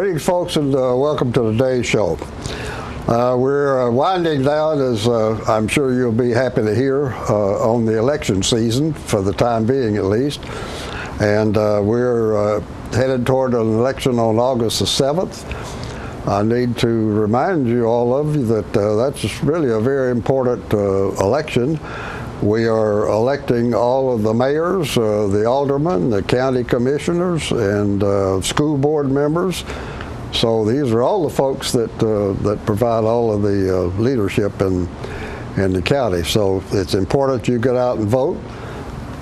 Greetings, folks, and welcome to today's show. We're winding down, as I'm sure you'll be happy to hear, on the election season, for the time being at least. And we're headed toward an election on August the 7th. I need to remind you, all of you, that that's really a very important election. We are electing all of the mayors, the aldermen, the county commissioners, and school board members. So these are all the folks that provide all of the leadership in the county. So it's important you get out and vote,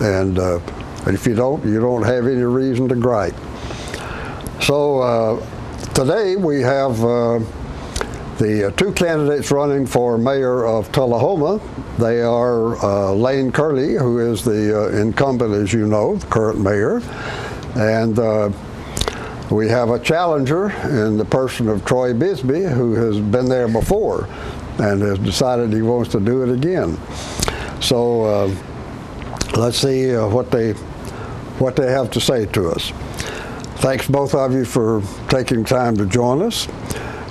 and if you don't have any reason to gripe. So today we have the two candidates running for mayor of Tullahoma. They are Lane Curlee, who is the incumbent, as you know, the current mayor, and we have a challenger in the person of Troy Bisby, who has been there before and has decided he wants to do it again. So let's see what they have to say to us. Thanks, both of you, for taking time to join us.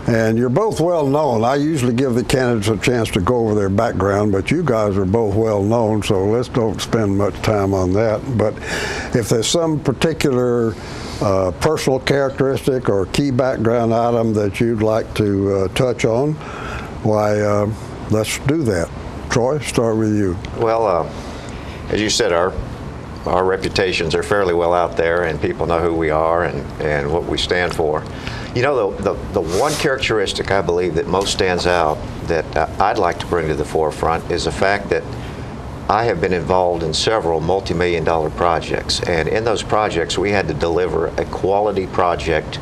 And you're both well known. I usually give the candidates a chance to go over their background, but you guys are both well known, so let's don't spend much time on that. But if there's some particular personal characteristic or key background item that you'd like to touch on, why, let's do that. Troy, start with you. Well, as you said, our reputations are fairly well out there, and people know who we are and what we stand for. You know, the one characteristic I believe that most stands out that I'd like to bring to the forefront is the fact that I have been involved in several multi-million-dollar projects, and in those projects we had to deliver a quality product,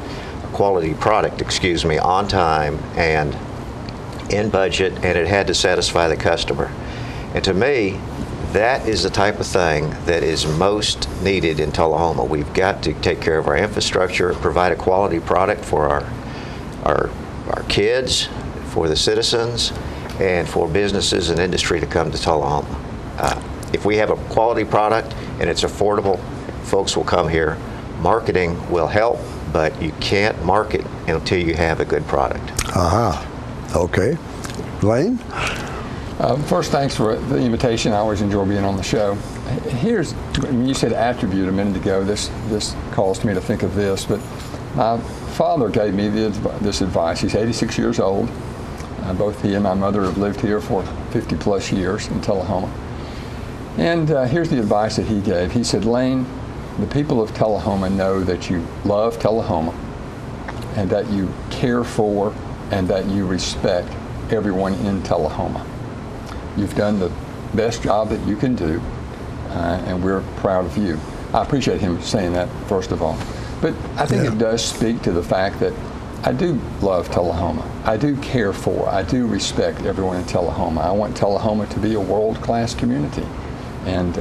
on time and in budget, and it had to satisfy the customer. And to me, that is the type of thing that is most needed in Tullahoma. We've got to take care of our infrastructure, provide a quality product for our kids, for the citizens, and for businesses and industry to come to Tullahoma. If we have a quality product and it's affordable, folks will come here. Marketing will help, but you can't market until you have a good product. Okay. Lane? First, thanks for the invitation. I always enjoy being on the show. When you said attribute a minute ago, this caused me to think of this, but my father gave me this advice. He's 86 years old. Both he and my mother have lived here for 50 plus years in Tullahoma. And here's the advice that he gave. He said, Lane, the people of Tullahoma know that you love Tullahoma and that you care for and that you respect everyone in Tullahoma. You've done the best job that you can do, and we're proud of you. I appreciate him saying that, first of all. But I think it does speak to the fact that I do love Tullahoma. I do care for, I do respect everyone in Tullahoma. I want Tullahoma to be a world-class community. And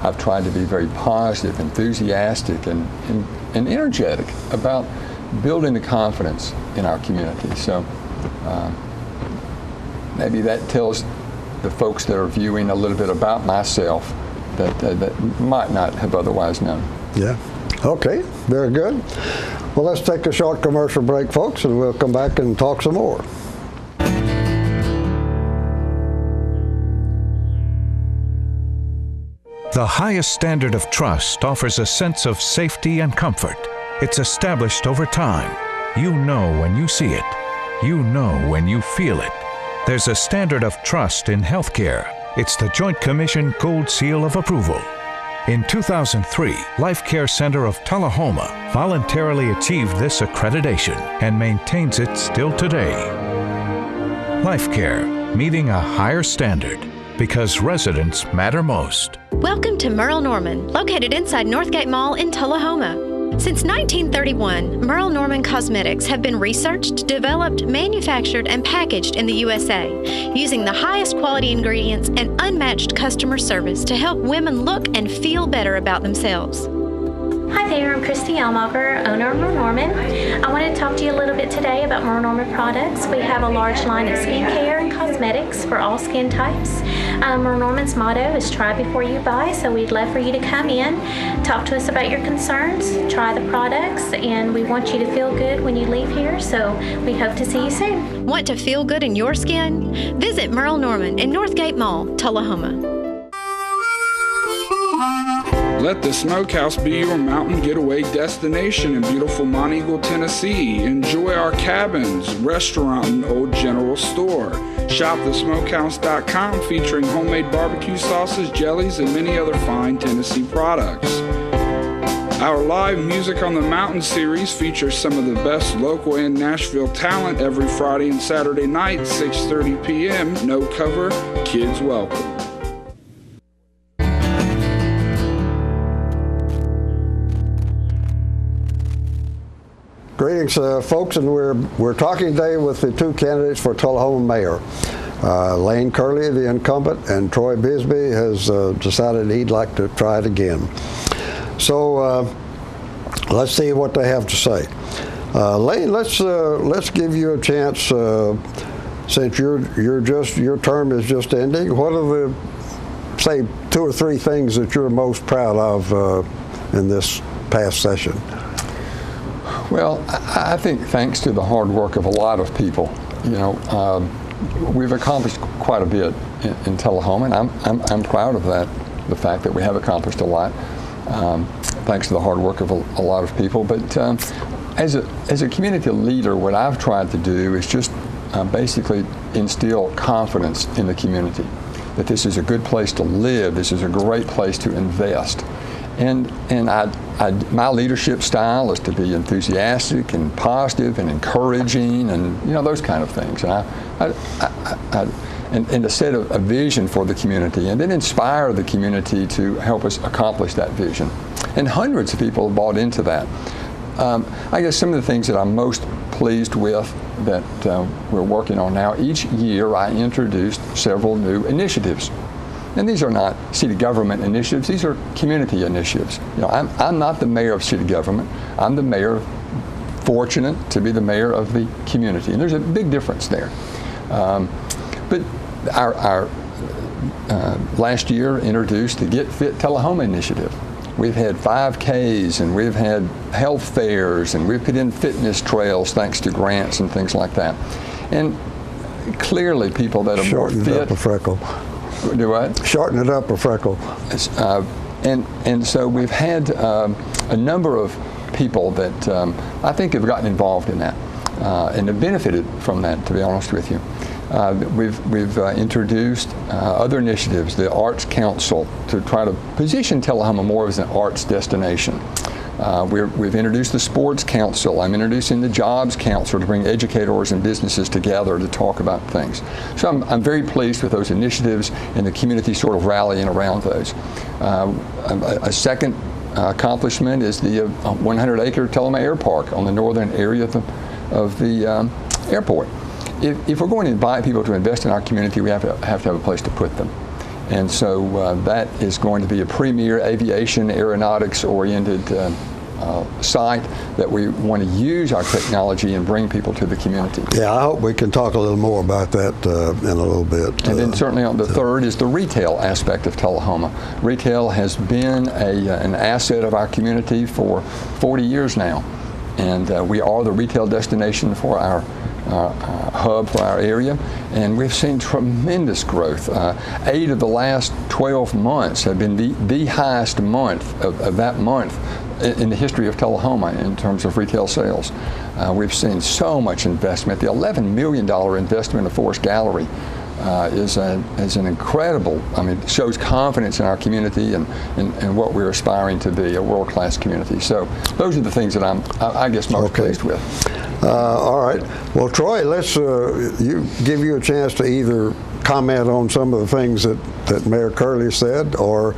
I've tried to be very positive, enthusiastic, and energetic about building the confidence in our community. So maybe that tells the folks that are viewing a little bit about myself that might not have otherwise known. Yeah. Okay. Very good. Well, let's take a short commercial break, folks, and we'll come back and talk some more. The highest standard of trust offers a sense of safety and comfort. It's established over time. You know when you see it. You know when you feel it. There's a standard of trust in healthcare. It's the Joint Commission Gold Seal of Approval. In 2003, Life Care Center of Tullahoma voluntarily achieved this accreditation and maintains it still today. Life Care, meeting a higher standard because residents matter most. Welcome to Merle Norman, located inside Northgate Mall in Tullahoma. Since 1931, Merle Norman Cosmetics have been researched, developed, manufactured, and packaged in the USA, using the highest quality ingredients and unmatched customer service to help women look and feel better about themselves. Hi there, I'm Christy Almacher, owner of Merle Norman. I wanted to talk to you a little bit today about Merle Norman products. We have a large line of skincare and cosmetics for all skin types. Merle Norman's motto is try before you buy, so we'd love for you to come in, talk to us about your concerns, try the products, and we want you to feel good when you leave here, so we hope to see you soon. Want to feel good in your skin? Visit Merle Norman in Northgate Mall, Tullahoma. Let the Smokehouse be your mountain getaway destination in beautiful Monteagle, Tennessee. Enjoy our cabins, restaurant, and old general store. Shop thesmokehouse.com featuring homemade barbecue sauces, jellies, and many other fine Tennessee products. Our live Music on the Mountain series features some of the best local and Nashville talent every Friday and Saturday night, 6:30 p.m. No cover, kids welcome. Greetings, folks, and we're talking today with the two candidates for Tullahoma mayor. Lane Curlee, the incumbent, and Troy Bisby has decided he'd like to try it again. So let's see what they have to say. Lane, let's give you a chance. Since your term is just ending, what are the, say, 2 or 3 things that you're most proud of in this past session? Well, I think thanks to the hard work of a lot of people, we've accomplished quite a bit in Tullahoma, and I'm proud of that, the fact that we have accomplished a lot, thanks to the hard work of a lot of people. But as a community leader, what I've tried to do is just basically instill confidence in the community, that this is a good place to live, this is a great place to invest. And my leadership style is to be enthusiastic and positive and encouraging, and those kind of things. And to set a vision for the community, and then inspire the community to help us accomplish that vision. And hundreds of people have bought into that. I guess some of the things that I'm most pleased with that we're working on now, each year I introduced several new initiatives. And these are not city government initiatives, these are community initiatives. I'm not the mayor of city government, I'm the mayor, fortunate to be the mayor of the community. And there's a big difference there. But our last year introduced the Get Fit Tullahoma initiative. We've had 5Ks, and we've had health fairs, and we've put in fitness trails thanks to grants and things like that. And clearly people that are more fit. Shorten up a freckle. Do what? Shorten it up a freckle. And so we've had a number of people that I think have gotten involved in that and have benefited from that, to be honest with you. We've introduced other initiatives, the Arts Council, to try to position Tullahoma more as an arts destination. We've introduced the Sports Council. I'm introducing the Jobs Council to bring educators and businesses together to talk about things. So I'm very pleased with those initiatives and the community sort of rallying around those. A second accomplishment is the 100-acre Tullahoma Air Park on the northern area of the airport. If we're going to invite people to invest in our community, we have to have a place to put them. And so that is going to be a premier aviation aeronautics-oriented site that we want to use our technology and bring people to the community. Yeah, I hope we can talk a little more about that in a little bit. And then certainly on the third is the retail aspect of Tullahoma. Retail has been an asset of our community for 40 years now. And we are the retail destination for our hub for our area, and we've seen tremendous growth. 8 of the last 12 months have been the highest month of that month in the history of Tullahoma in terms of retail sales. We've seen so much investment. The $11 million investment in Forest Gallery is an incredible, shows confidence in our community and what we're aspiring to be, a world-class community. So those are the things that I guess most pleased with. All right. Well, Troy, let's give you a chance to either comment on some of the things that Mayor Curlee said, or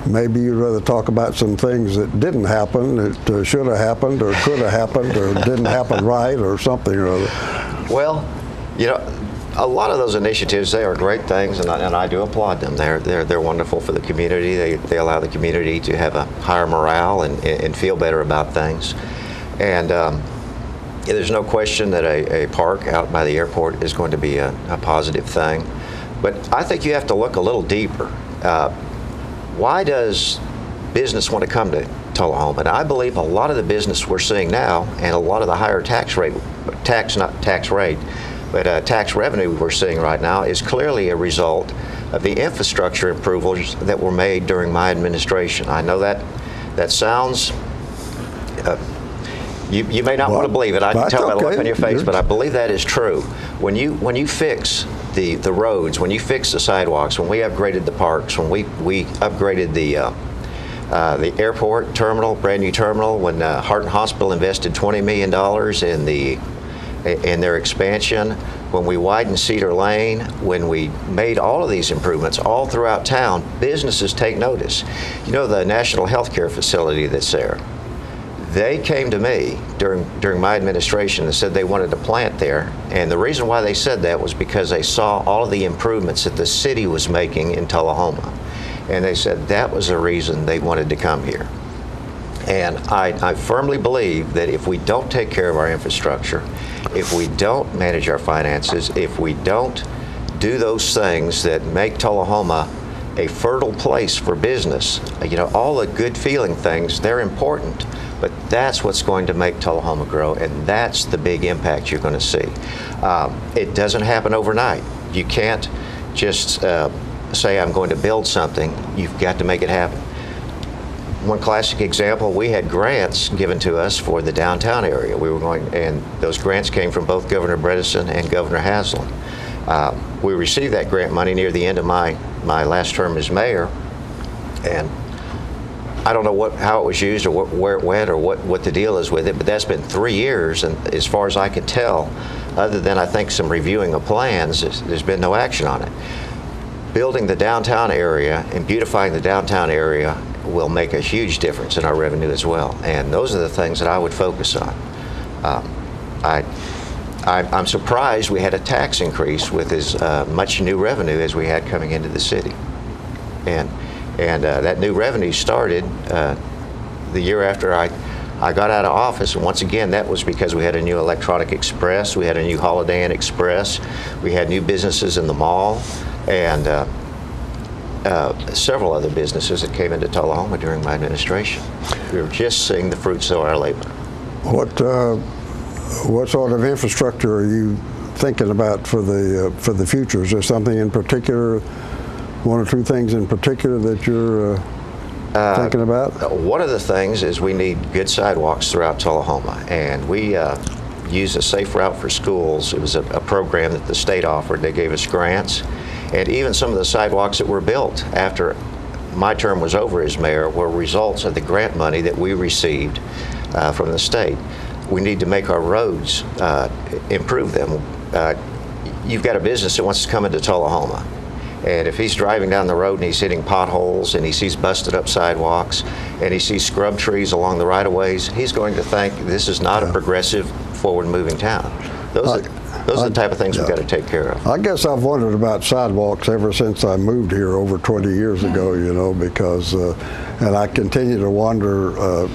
maybe you'd rather talk about some things that didn't happen, that should have happened, or could have happened, or didn't happen right, or something or other. Well, a lot of those initiatives, they are great things, and I do applaud them. They're wonderful for the community. They allow the community to have a higher morale and feel better about things. And there's no question that a park out by the airport is going to be a positive thing. But I think you have to look a little deeper. Why does business want to come to Tullahoma? And I believe a lot of the business we're seeing now, and a lot of the higher tax revenue we're seeing right now is clearly a result of the infrastructure improvements that were made during my administration. I know that sounds, you may not want to believe it. I can tell by the look on your face, but I believe that is true. When you fix the roads, when you fix the sidewalks, when we upgraded the parks, when we upgraded the airport terminal, brand new terminal, when Heart Hospital invested $20 million in their expansion, when we widened Cedar Lane, when we made all of these improvements all throughout town, businesses take notice. You know, the National Healthcare Facility that's there, they came to me during my administration and said they wanted to plant there, and the reason why they said that was because they saw all of the improvements that the city was making in Tullahoma, and they said that was the reason they wanted to come here. And I firmly believe that if we don't take care of our infrastructure, if we don't manage our finances, if we don't do those things that make Tullahoma a fertile place for business, you know, all the good feeling things, they're important, but that's what's going to make Tullahoma grow, and that's the big impact you're going to see. It doesn't happen overnight. You can't just say, I'm going to build something. You've got to make it happen. One classic example, we had grants given to us for the downtown area. And those grants came from both Governor Bredesen and Governor Haslam. We received that grant money near the end of my last term as mayor, and I don't know how it was used or where it went or what the deal is with it, but that's been 3 years, and as far as I can tell, other than I think some reviewing of plans, there's been no action on it. Building the downtown area and beautifying the downtown area will make a huge difference in our revenue as well, and those are the things that I would focus on. I'm surprised we had a tax increase with as much new revenue as we had coming into the city, and that new revenue started the year after I got out of office, and once again that was because we had a new electronic express, we had a new Holiday Inn Express, we had new businesses in the mall, and several other businesses that came into Tullahoma during my administration. We were just seeing the fruits of our labor. What sort of infrastructure are you thinking about for the future? Is there something in particular, one or two things in particular that you're thinking about? One of the things is we need good sidewalks throughout Tullahoma, and we use a Safe Route for Schools. It was a program that the state offered. They gave us grants, and even some of the sidewalks that were built after my term was over as mayor were results of the grant money that we received from the state. We need to make our roads, improve them. You've got a business that wants to come into Tullahoma, and if he's driving down the road and he's hitting potholes and he sees busted up sidewalks and he sees scrub trees along the right-of-ways, he's going to think this is not a progressive, forward-moving town. Those are the type of things we've got to take care of. I guess I've wondered about sidewalks ever since I moved here over 20 years ago, you know, because, and I continue to wander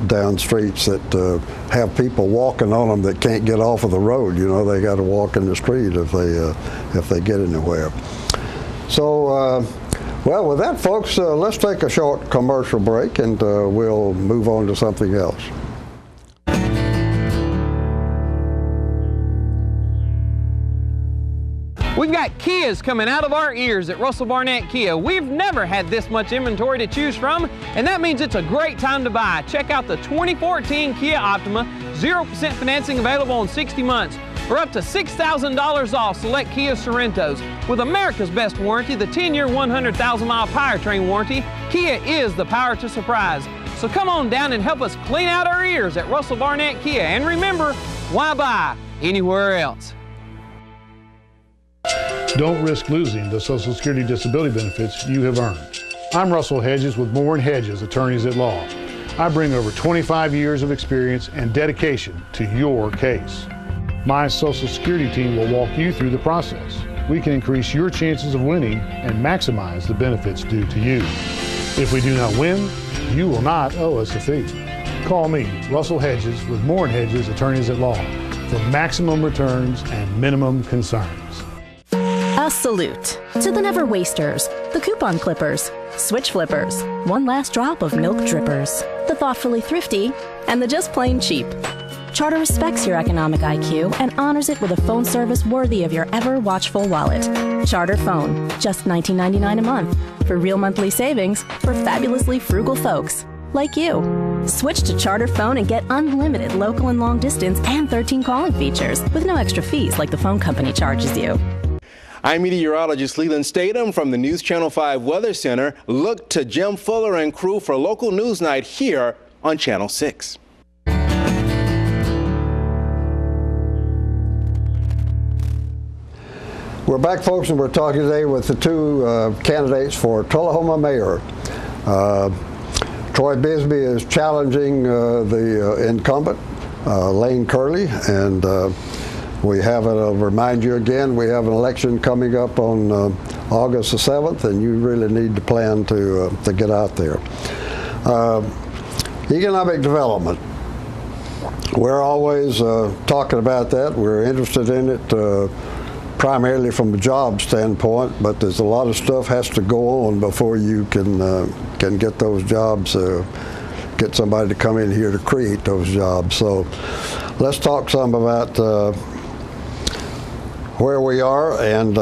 down streets that have people walking on them that can't get off of the road. You know, they got to walk in the street if they get anywhere. So, well, with that, folks, let's take a short commercial break, and we'll move on to something else. We've got Kias coming out of our ears at Russell Barnett Kia. We've never had this much inventory to choose from, and that means it's a great time to buy. Check out the 2014 Kia Optima, 0% financing available in 60 months, or up to $6,000 off select Kia Sorrentos. With America's best warranty, the 10-year, 100,000-mile powertrain warranty, Kia is the power to surprise. So come on down and help us clean out our ears at Russell Barnett Kia. And remember, why buy anywhere else? Don't risk losing the Social Security disability benefits you have earned. I'm Russell Hedges with Moore & Hedges, attorneys at law. I bring over 25 years of experience and dedication to your case. My Social Security team will walk you through the process. We can increase your chances of winning and maximize the benefits due to you. If we do not win, you will not owe us a fee. Call me, Russell Hedges, with Moore & Hedges Attorneys at Law, for maximum returns and minimum concerns. A salute to the never wasters, the coupon clippers, switch flippers, one last drop of milk drippers, the thoughtfully thrifty, and the just plain cheap. Charter respects your economic IQ and honors it with a phone service worthy of your ever-watchful wallet. Charter Phone, just $19.99 a month. For real monthly savings for fabulously frugal folks like you. Switch to Charter Phone and get unlimited local and long distance and 13 calling features with no extra fees like the phone company charges you. I'm meteorologist Leland Statham from the News Channel 5 Weather Center. Look to Jim Fuller and crew for local news night here on Channel 6. We're back, folks, and we're talking today with the two candidates for Tullahoma mayor. Troy Bisby is challenging the incumbent, Lane Curlee, and we have I'll remind you again, we have an election coming up on August the 7th, and you really need to plan to get out there. Economic development. We're always talking about that. We're interested in it primarily from a job standpoint, but there's a lot of stuff has to go on before you can get those jobs, get somebody to come in here to create those jobs. So let's talk some about where we are. And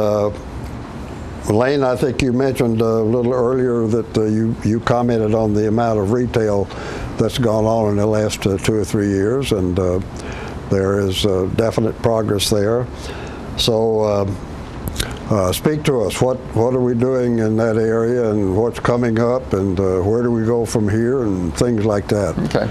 Lane, I think you mentioned a little earlier that you commented on the amount of retail that's gone on in the last 2 or 3 years, and there is definite progress there. So speak to us. What are we doing in that area, and what's coming up, and where do we go from here, and things like that? Okay.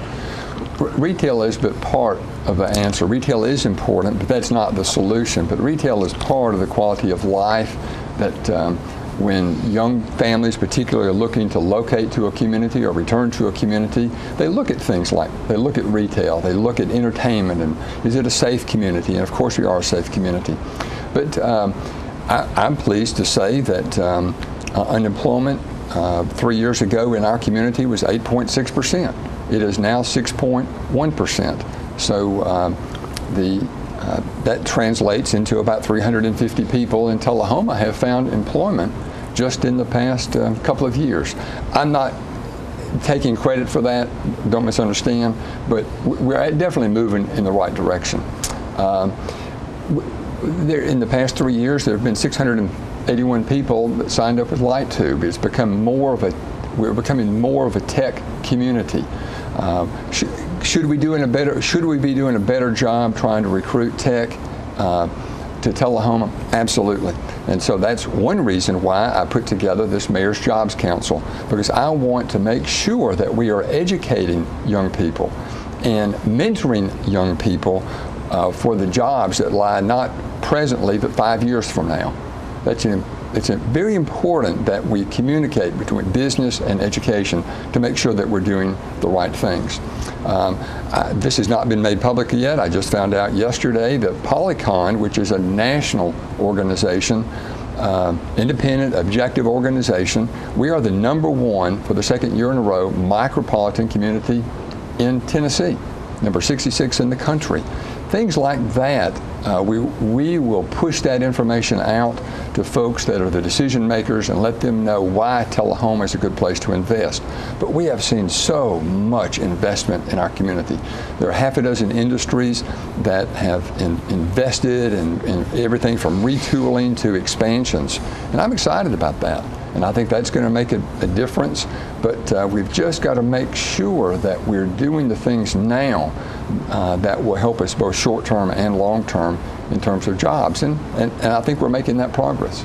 Retail is but part of the answer. Retail is important, but that's not the solution. But retail is part of the quality of life that when young families particularly are looking to locate to a community or return to a community, they look at things like, they look at retail, they look at entertainment, and is it a safe community? And of course we are a safe community. But I'm pleased to say that unemployment 3 years ago in our community was 8.6%. It is now 6.1%. So that translates into about 350 people in Tullahoma have found employment just in the past couple of years. I'm not taking credit for that, don't misunderstand, but we're definitely moving in the right direction. In the past 3 years, there have been 681 people that signed up with LightTube. It's become we're becoming more of a tech community. Should we be doing a better job trying to recruit tech to Tullahoma? Absolutely. And so that's one reason why I put together this Mayor's Jobs Council, because I want to make sure that we are educating young people and mentoring young people for the jobs that lie not presently but 5 years from now. It's very important that we communicate between business and education to make sure that we're doing the right things. This has not been made public yet. I just found out yesterday that Polycon, which is a national organization, independent, objective organization, we are the #1 for the second year in a row micropolitan community in Tennessee, number 66 in the country. Things like that, we will push that information out to folks that are the decision makers and let them know why Tullahoma is a good place to invest. But we have seen so much investment in our community. There are half a dozen industries that have invested in everything from retooling to expansions, and I'm excited about that. And I think that's going to make a difference, but we've just got to make sure that we're doing the things now that will help us both short-term and long-term in terms of jobs, and I think we're making that progress.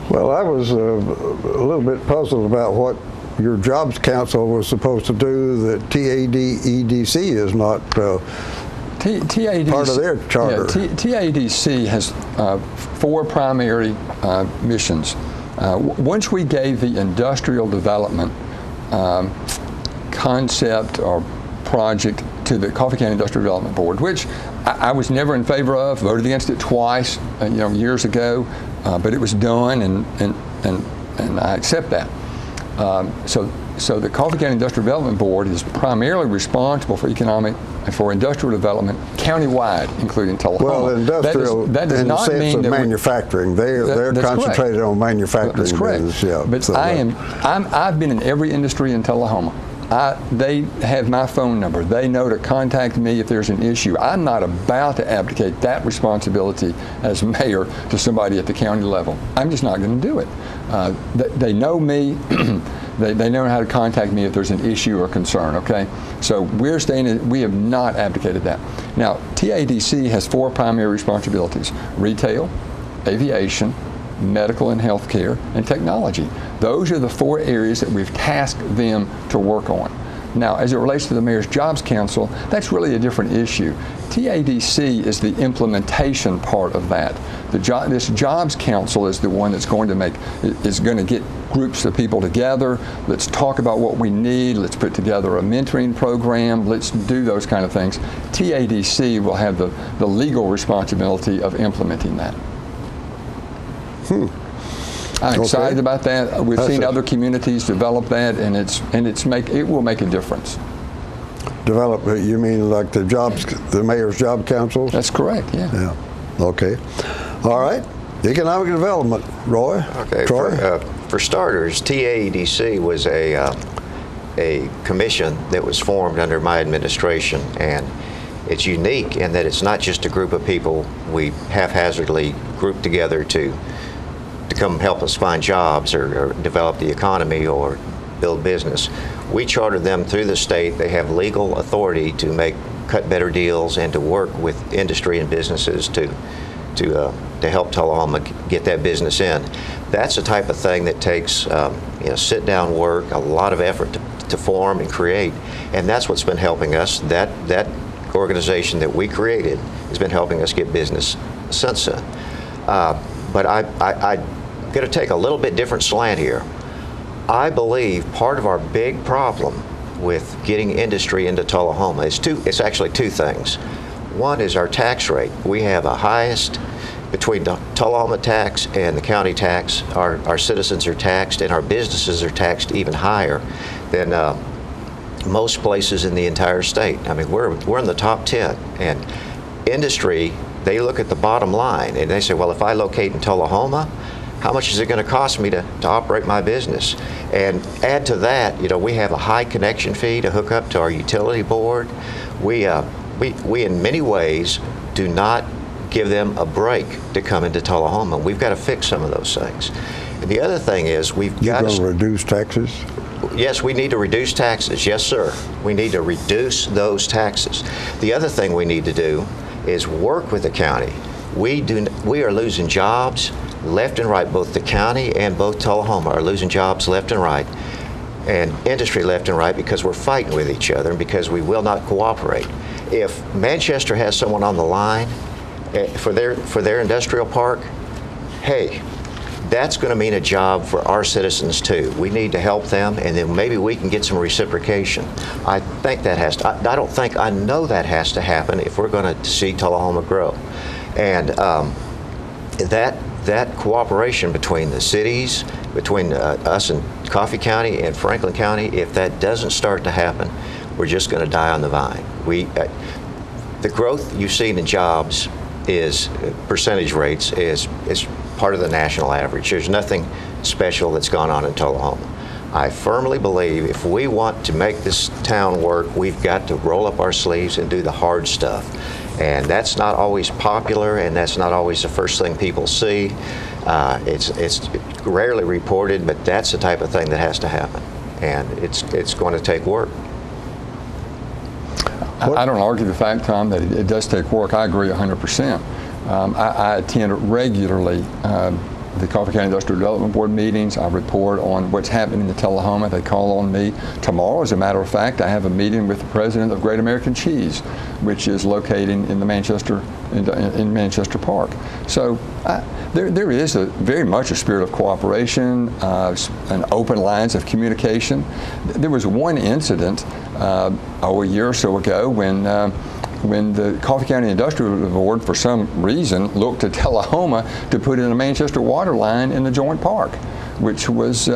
Well, I was a little bit puzzled about what your Jobs Council was supposed to do that TADEDC is not part of their charter. Yeah, TADC has 4 primary missions. Once we gave the industrial development concept or project to the Coffee County Industrial Development Board, which I was never in favor of, voted against it twice, years ago, but it was done, and I accept that. So the Coffee County Industrial Development Board is primarily responsible for economic and for industrial development countywide, including Tullahoma. Well, industrial that does in not the sense mean of that manufacturing. They're concentrated on manufacturing. That's correct. Business, yeah. But So I've been in every industry in Tullahoma. They have my phone number. They know to contact me if there's an issue. I'm not about to abdicate that responsibility as mayor to somebody at the county level. I'm just not going to do it. They know me. They know how to contact me if there's an issue or concern, okay? So we have not abdicated that. Now, TADC has 4 primary responsibilities: retail, aviation, medical and healthcare, and technology. Those are the 4 areas that we've tasked them to work on. Now, as it relates to the Mayor's Jobs Council, that's really a different issue. TADC is the implementation part of that. This Jobs Council is the one that's going to get groups of people together. Let's talk about what we need. Let's put together a mentoring program. Let's do those kind of things. TADC will have the legal responsibility of implementing that. I'm excited about that. We've seen other communities develop that, and it will make a difference. Develop? You mean like the Mayor's Job Councils? That's correct. Yeah. Yeah. Okay. All right. Economic development, Roy. Okay. Troy? For starters, TADC was a commission that was formed under my administration, and it's unique in that it's not just a group of people we haphazardly grouped together to come help us find jobs or develop the economy or build business. We chartered them through the state. They have legal authority to cut better deals and to work with industry and businesses to help Tullahoma get that business in. That's the type of thing that takes sit-down work, a lot of effort to form and create, and that's what's been helping us. That organization that we created has been helping us get business since then. But I'm going to take a little bit different slant here. I believe part of our big problem with getting industry into Tullahoma it's actually 2 things. One is our tax rate. We have a highest between the Tullahoma tax and the county tax. Our citizens are taxed, and our businesses are taxed even higher than most places in the entire state. I mean, we're in the top 10, and industry, they look at the bottom line and they say, well, if I locate in Tullahoma, how much is it going to cost me to operate my business? And add to that, we have a high connection fee to hook up to our utility board. We in many ways do not give them a break to come into Tullahoma. We've got to fix some of those things. And the other thing is we've got to reduce taxes. Yes, we need to reduce taxes. Yes, sir. We need to reduce those taxes. The other thing we need to do is work with the county. We are losing jobs left and right. Both the county and both Tullahoma are losing jobs left and right, and industry left and right, because we're fighting with each other and because we will not cooperate. If Manchester has someone on the line for their industrial park, hey, that's going to mean a job for our citizens too. We need to help them, and then maybe we can get some reciprocation. I think that has to, I know that has to happen if we're going to see Tullahoma grow. And that cooperation between the cities, between us and Coffee County and Franklin County, if that doesn't start to happen, we're just going to die on the vine. The growth you've seen in jobs is percentage rates is part of the national average. There's nothing special that's gone on in Tullahoma. I firmly believe if we want to make this town work, we've got to roll up our sleeves and do the hard stuff. And that's not always popular, and that's not always the first thing people see. It's rarely reported, but that's the type of thing that has to happen. And it's going to take work. I don't argue the fact, Tom, that it does take work. I agree 100%. I attend regularly the Coffee County Industrial Development Board meetings. I report on what's happening in Tullahoma. They call on me. Tomorrow, as a matter of fact, I have a meeting with the president of Great American Cheese, which is located in the Manchester Park. So there is very much a spirit of cooperation, and open lines of communication. There was one incident a year or so ago when the Coffee County Industrial Board, for some reason, looked to Tullahoma to put in a Manchester water line in the joint park, which was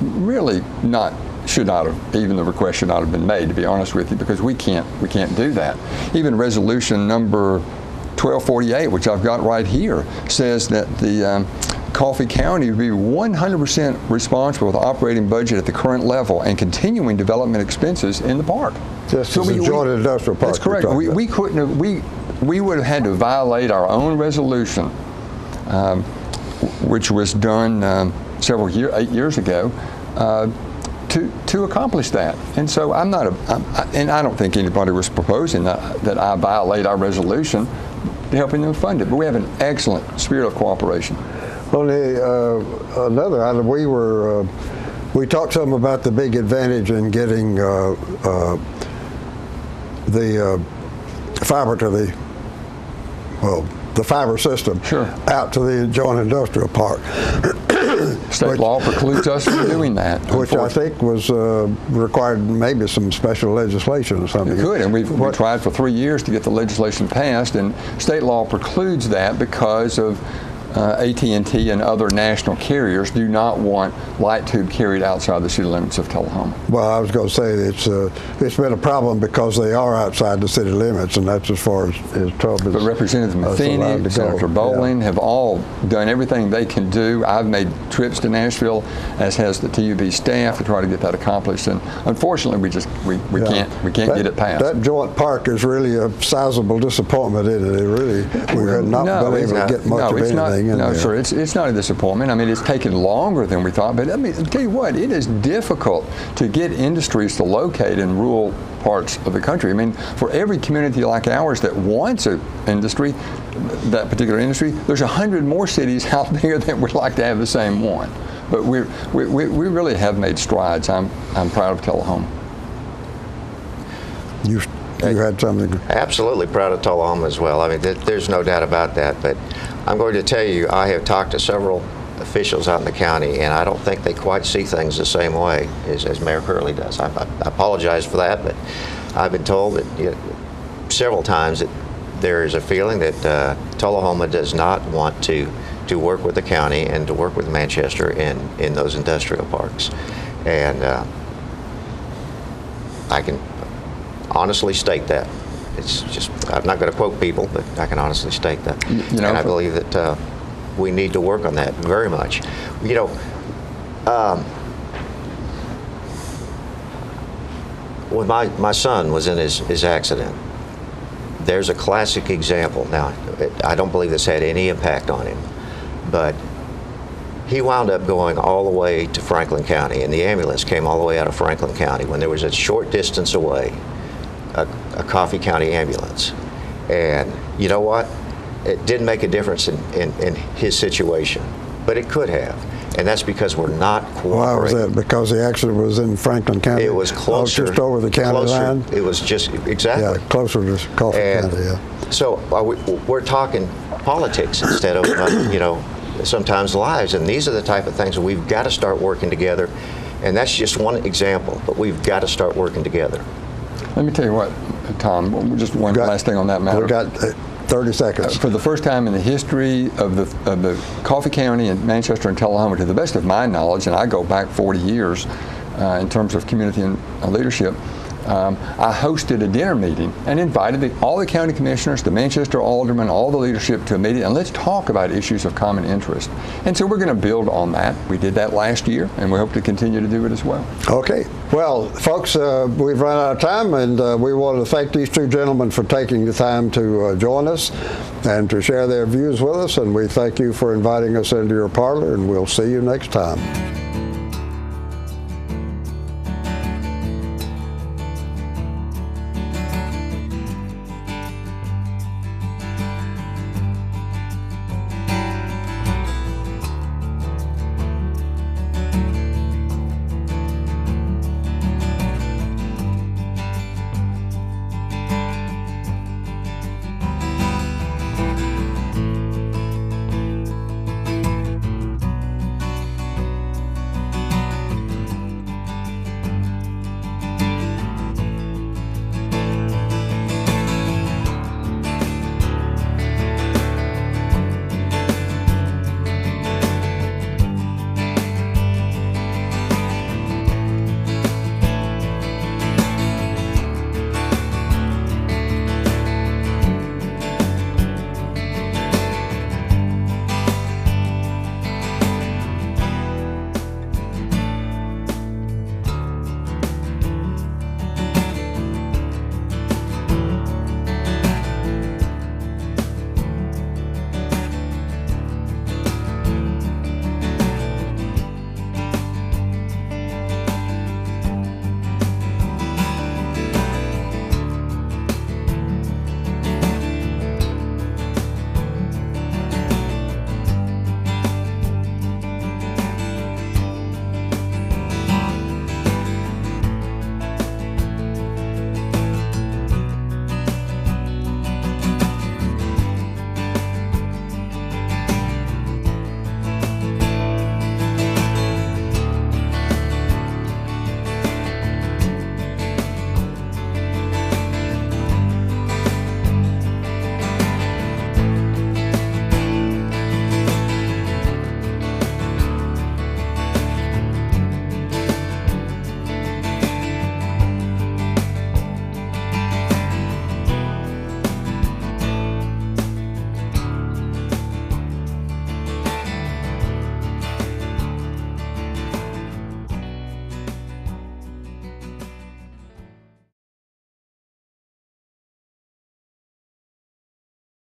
really even the request should not have been made, to be honest with you, because we can't do that. Even resolution number 1248, which I've got right here, says that the Coffee County would be 100% responsible with the operating budget at the current level and continuing development expenses in the park. This is a joint industrial park. That's correct. We couldn't have, we would have had to violate our own resolution, which was done 8 years ago, to accomplish that. And so and I don't think anybody was proposing that I violate our resolution to helping them fund it. But we have an excellent spirit of cooperation. Only another item, we talked some about the big advantage in getting the fiber to the fiber system out to the joint industrial park. State law precludes us from doing that. Which I think was required maybe some special legislation or something. It could, and we tried for 3 years to get the legislation passed, and state law precludes that because of AT&T and other national carriers do not want light tube carried outside the city limits of Tullahoma. Well, I was going to say it's been a problem because they are outside the city limits, and that's as far as Tubb is. But Representative Matheny, Senator Bowling have all done everything they can do. I've made trips to Nashville, as has the TUB staff, to try to get that accomplished. And unfortunately, we can't get it passed. That joint park is really a sizable disappointment, isn't it? We have not been able to get much of anything. No, sir, it's not a disappointment. I mean, it's taken longer than we thought, but I mean, I'll tell you what, it is difficult to get industries to locate in rural parts of the country. I mean, for every community like ours that wants an industry, that particular industry, there's 100 more cities out there that would like to have the same one. But we really have made strides. I'm proud of Tullahoma. You had something? Absolutely proud of Tullahoma as well. I mean, there's no doubt about that. But I'm going to tell you, I have talked to several officials out in the county, and I don't think they quite see things the same way as Mayor Curlee does. I apologize for that, but I've been told that several times that there is a feeling that Tullahoma does not want to work with the county and to work with Manchester in those industrial parks. And I can honestly state that. It's just, I'm not going to quote people, but I can honestly state that. And I believe that we need to work on that very much. When my son was in his accident, there's a classic example. Now, I don't believe this had any impact on him, but he wound up going all the way to Franklin County, and the ambulance came all the way out of Franklin County when there was a short distance away a Coffee County ambulance. And you know what? It didn't make a difference in his situation, but it could have. And that's because we're not cooperating. Why was that? Because the accident was in Franklin County? It was closer. Just over the county line? It was just, exactly. Yeah, closer to Coffee County, yeah. So we're talking politics instead of, sometimes lives. And these are the type of things that we've got to start working together. And that's just one example, but we've got to start working together. Let me tell you what, Tom, just one last thing on that matter. We've got 30 seconds. For the first time in the history of the Coffee County and Manchester and Tullahoma, to the best of my knowledge, and I go back 40 years in terms of community and leadership, I hosted a dinner meeting and invited all the county commissioners, the Manchester aldermen, all the leadership to a meeting, and let's talk about issues of common interest. And so we're going to build on that. We did that last year, and we hope to continue to do it as well. Okay. Well, folks, we've run out of time, and we want to thank these two gentlemen for taking the time to join us and to share their views with us, and we thank you for inviting us into your parlor, and we'll see you next time.